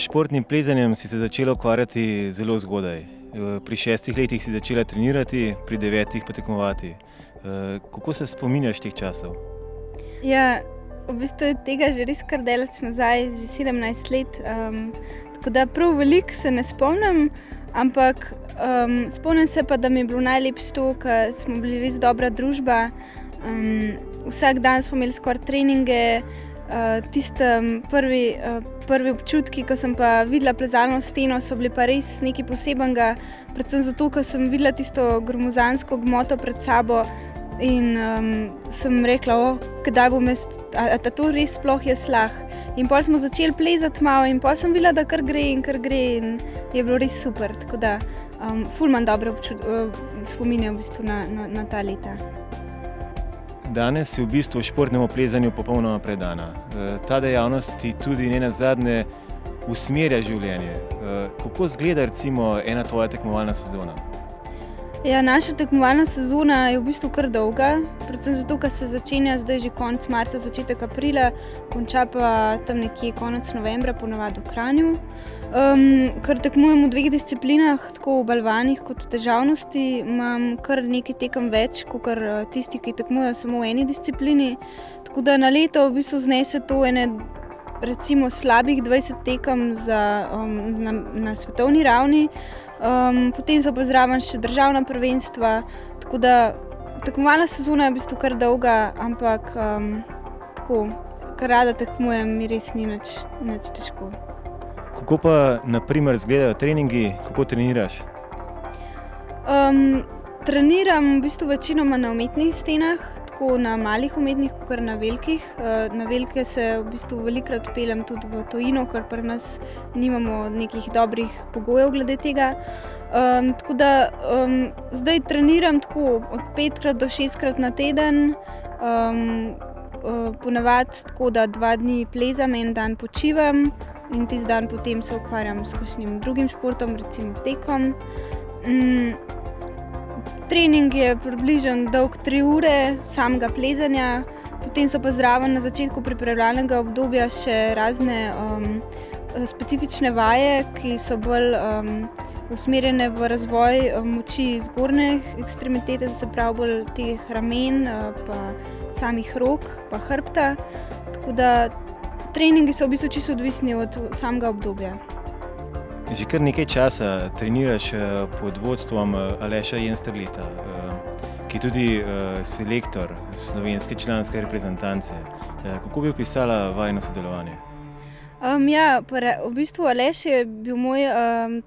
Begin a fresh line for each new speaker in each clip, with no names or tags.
športnim plezanjem si se začela ukvarjati zelo zgodaj. Pri 6 letih si začela trenirati, pri 9 pa tekmovati. Kako se spominjaš teh časov?
Ja, v bistvu je tega že res kar daleč nazaj, že 17 let. Tako da prav veliko se ne spomnim, ampak spomnim se pa, da mi je bilo najlepše to, ker smo bili res dobra družba. Vsak dan smo imeli skoraj treninge. Tisti prvi občutki, ko sem pa videla plezalno steno, so bili pa res nekaj posebnega. Predvsem zato, ker sem videla tisto gromozansko gmoto pred sabo in sem rekla, kdaj bom jaz, a to res sploh jaz lahko. In potem smo začeli plezati malo in potem sem videla, da kar gre in je bilo res super. Tako da ful imam dobre spominje v bistvu na ta leta.
Danes si v bistvu v športnemu plezanju popolnoma predana. Ta dejavnost ti tudi nenazadnje usmerja življenje. Kako izgleda recimo ena tvoja tekmovalna sezona?
Ja, naša tekmovalna sezona je v bistvu kar dolga, predvsem zato, ker se začenja zdaj že konec marca, začetek aprila, konča pa tam nekje konec novembra, ponavadi v Kranju. Ker tekmujem v 2 disciplinah, tako v balvanih kot v težavnosti, imam kar nekaj tekem več, kot tisti, ki tekmujejo samo v eni disciplini. Tako da na leto v bistvu znese to ene recimo slabih 20 tekem na svetovni ravni. Potem so pa zraven še državna prvenstva, tako da tekmovalna sezona je v bistvu kar dolga, ampak tako, kar rada tekmujem, mi res ni nič težko.
Kako pa na primer izgledajo treningi, kako treniraš?
Treniram v bistvu večinoma na umetnih stenah, tako na malih umetnih, kot na velikih. Na velike se v bistvu velikokrat peljem tudi v tujino, ker pri nas nimamo nekih dobrih pogojev glede tega. Tako da zdaj treniram tako od 5-krat do 6-krat na teden. Ponavadi tako, da 2 dni plezam, en dan počivam in tisti dan potem se ukvarjam s kakšnim drugim športom, recimo tekom. Trening je približno dolg 3 ure samega plezanja, potem so pa zraven na začetku pripravljalnega obdobja še razne specifične vaje, ki so bolj usmerjene v razvoj moči zgornje ekstremitete, se pravi bolj teh ramen, pa samih rok, pa hrbta. Tako da treningi so v bistvu čisto odvisni od samega obdobja.
Že kar nekaj časa treniraš pod vodstvom Aleša Jensterleta, ki je tudi selektor slovenske članske reprezentance. Kako bi opisala vajino sodelovanje?
Ja, v bistvu Aleš je bil moj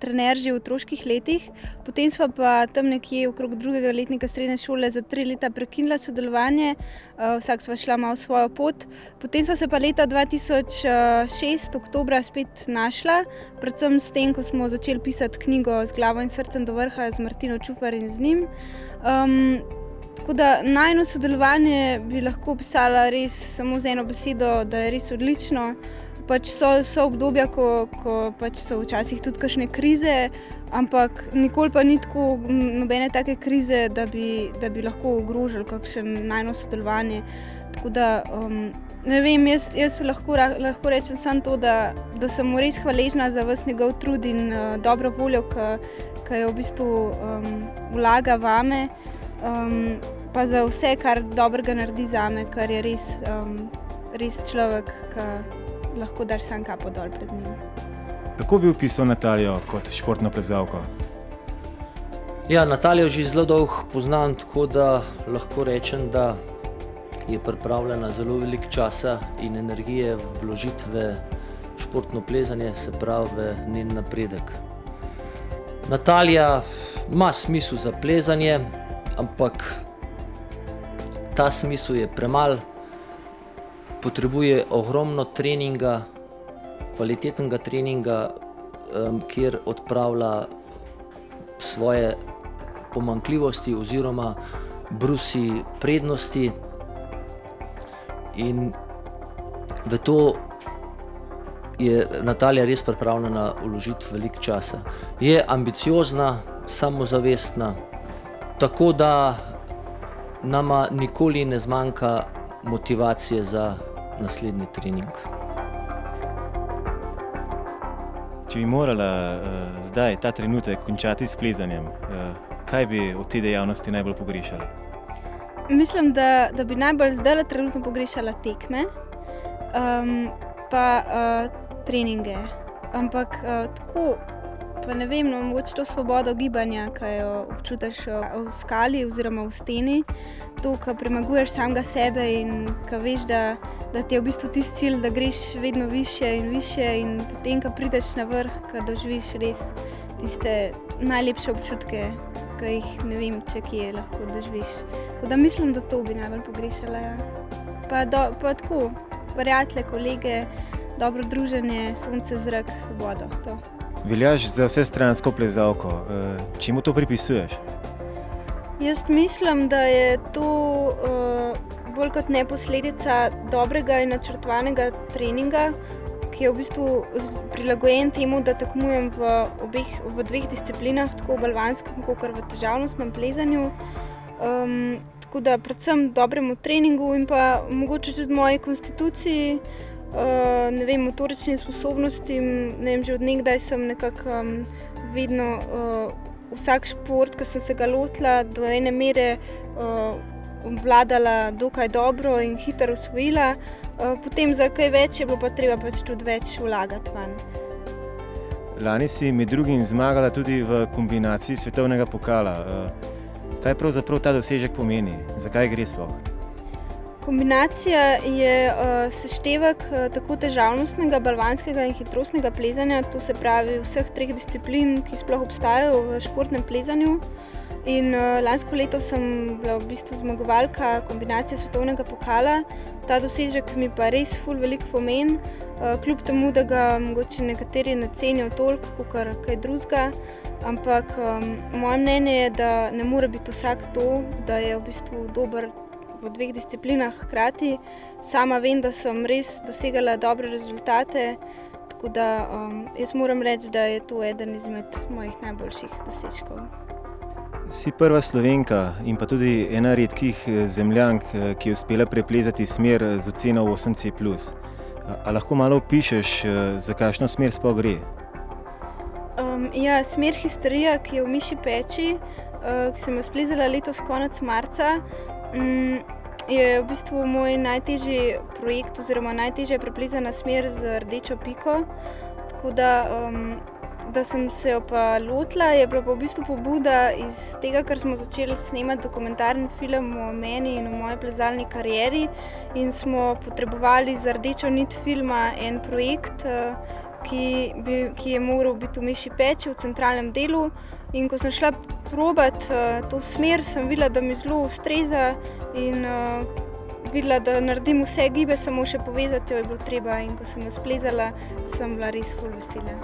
trener že v otroških letih, potem sva pa tam nekje okrog 2. letnika srednje šole za 3 leta prekinila sodelovanje, vsak sva šla malo svojo pot. Potem sva se pa leta 2006 oktobra spet našla, predvsem s tem, ko smo začeli pisati knjigo Z glavo in srcem do vrha z Martino Čufar in z njim. Tako da najino sodelovanje bi lahko opisala res samo z eno besedo, da je res odlično. Pač so obdobja, ko pač so včasih tudi kakšne krize, ampak nikoli pa ni tako nobene take krize, da bi lahko ogrožili kakšen najino sodelovanje. Tako da, ne vem, jaz lahko rečem samo to, da sem mu res hvaležna za ves njegov trud in dobro voljo, ki jo v bistvu vlaga vame, pa za vse, kar dobrega naredi zame, kar je res človek, ki lahko daš sam kapo dol pred njim.
Kako bi opisal Natalijo kot športno plezalko?
Ja, Natalijo že zelo dolgo poznam, tako da lahko rečem, da je pripravljena zelo veliko časa in energije vložiti v športno plezanje, se pravi v njen napredek. Natalija ima smisel za plezanje, ampak ta smisel je premalo. Potrebuje ogromno treninga, kvalitetnega treninga, kjer odpravlja svoje pomanjkljivosti oziroma brusi prednosti. In v to je Natalija res pripravljena vložiti veliko časa. Je ambiciozna, samozavestna, tako da nama nikoli ne zmanjka motivacije za naslednji trening.
Če bi morala zdaj, ta trenutek, končati s plezanjem, kaj bi od te dejavnosti najbolj pogrešala?
Mislim, da bi najbolj zdaj trenutno pogrešala tekme, pa treninge. Ampak tako, pa ne vem, no, mogoče to svobodo gibanja, ki jo občutiš v skali oziroma v steni, to, ko premaguješ samega sebe in ko veš, da ti je v bistvu tisti cilj, da greš vedno višje in potem, ko prideš na vrh, ko doživiš res tiste najlepše občutke, ki jih ne vem, če kje lahko doživiš. Tako da mislim, da to bi najbolj pogrešala, ja. Pa tako, prijatelje, kolege, dobro druženje, sonce, zrak, svobodo, to.
Veljaš za vsestransko plezalko. Čemu to pripisuješ?
Jaz mislim, da je to bolj kot ne posledica dobrega in načrtovanega treninga, ki je v bistvu prilagojen temu, da tekmujem v dveh disciplinah, tako v balvanskem, kakor v težavnostnem plezanju. Tako da predvsem dobremu treningu in pa mogoče tudi moji konstituciji, ne vem, motoričnim sposobnostim, ne vem, že od nekdaj sem nekako vedno vsak šport, ki sem se ga lotila, do ene mere obvladala dokaj dobro in hitro osvojila. Potem za kaj več je bilo pa treba pač tudi več vlagati vanj.
Lani si med drugim zmagala tudi v kombinaciji svetovnega pokala. Kaj pravzaprav ta dosežek pomeni? Zakaj gre sploh?
Kombinacija je seštevek tako težavnostnega, balvanskega in hitrostnega plezanja, to se pravi vseh treh disciplin, ki sploh obstajajo v športnem plezanju. In lansko leto sem bila v bistvu zmagovalka kombinacije svetovnega pokala. Ta dosežek mi pa res ful veliko pomeni, kljub temu, da ga mogoče nekateri ne cenijo toliko, kakor kaj drugega. Ampak moje mnenje je, da ne more biti vsak to, da je v bistvu dober v dveh disciplinah hkrati. Sama vem, da sem res dosegala dobre rezultate, tako da jaz moram reči, da je to eden izmed mojih najboljših dosežkov.
Si prva Slovenka in pa tudi ena redkih zemljank, ki je uspela preplezati smer z oceno 8C+. A lahko malo opišeš, za kakšno smer sploh gre?
Ja, smer Histerija, ki je v Mišji Peči, ki sem jo splezala letos konec marca, je v bistvu moj najtežji projekt oziroma najtežja preplezana smer z rdečo piko. Tako da sem se jo pa lotila, je bila pa v bistvu pobuda iz tega, ker smo začeli snemati dokumentarni film o meni in o moji plezalni karieri in smo potrebovali za rdečo nit filma en projekt, ki je moral biti v Mišji Peči, v centralnem delu. In ko sem šla probat to smer, sem videla, da mi zelo ustreza in videla, da naredim vse gibe, samo še povezati jo je bilo treba. In ko sem jo splezala, sem bila res ful vesela.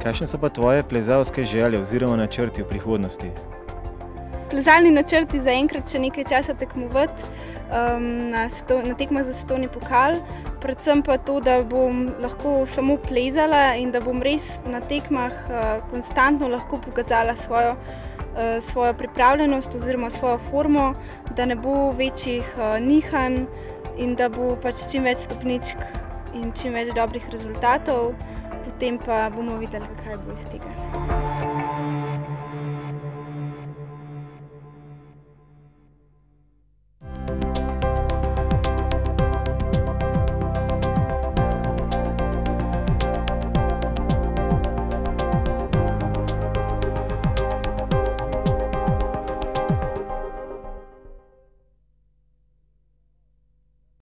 Kakšne so pa tvoje plezalske želje oziroma načrti v prihodnosti?
Plezalni načrti zaenkrat še nekaj časa tekmovati na tekmah za svetovni pokal. Predvsem pa to, da bom lahko samo plezala in da bom res na tekmah konstantno lahko pokazala svojo pripravljenost oziroma svojo formo, da ne bo večjih nihanj in da bo pač čim več stopničk in čim več dobrih rezultatov. Potem pa bomo videli, kaj bo iz tega.